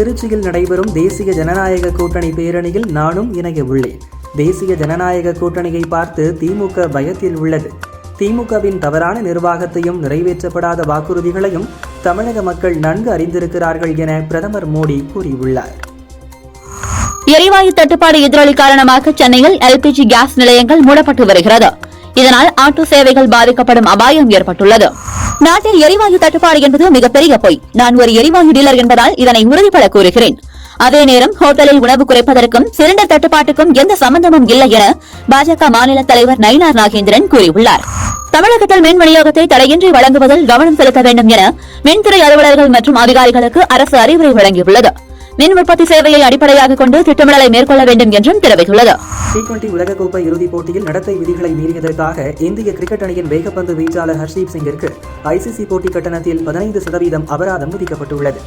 திருச்சியில் நடைபெறும் தேசிய ஜனநாயக கூட்டணி பேரணியில் நானும் இணைய உள்ளேன். தேசிய ஜனநாயக கூட்டணியை பார்த்து திமுக பயத்தில் உள்ளது. திமுகவின் தவறான நிர்வாகத்தையும் நிறைவேற்றப்படாத வாக்குறுதிகளையும் தமிழக மக்கள் நன்கு அறிந்திருக்கிறார்கள் என பிரதமர் மோடி கூறியுள்ளார். எரிவாயு தட்டுப்பாடு எதிரொலி காரணமாக சென்னையில் எல்பிஜி கேஸ் நிலையங்கள் மூடப்பட்டு வருகிறது. இதனால் ஆட்டோ சேவைகள் பாதிக்கப்படும் அபாயம் ஏற்பட்டுள்ளது. நாட்டில் எரிவாயு தட்டுப்பாடு என்பது மிகப்பெரிய பொய். நான் ஒரு எரிவாயு டீலர் என்பதால் இதனை உறுதிபட கூறுகிறேன். அதே நேரம் ஹோட்டலில் உணவு குறைப்பதற்கும் சிலிண்டர் தட்டுப்பாட்டுக்கும் எந்த சம்பந்தமும் இல்லை என பாஜக மாநில தலைவர் நயினார் நாகேந்திரன் கூறியுள்ளார். தமிழகத்தில் மின் விநியோகத்தை தடையின்றி வழங்குவதில் கவனம் செலுத்த வேண்டும் என மின்துறை அலுவலர்கள் மற்றும் அதிகாரிகளுக்கு அரசு அறிவுரை வழங்கியுள்ளது. மின் உற்பத்தி சேவையை அடிப்படையாக கொண்டு திட்டமிடலை மேற்கொள்ள வேண்டும் என்றும் தெரிவித்துள்ளது. T20 உலகக்கோப்பை இறுதிப் போட்டியில் நடத்தை விதிகளை மீறியதற்காக இந்திய கிரிக்கெட் அணியின் வேகப்பந்து வீச்சாளர் ஹர்ஷ்தீப் சிங்கிற்கு ICC போட்டி கட்டணத்தில் 15% அபராதம் விதிக்கப்பட்டுள்ளது.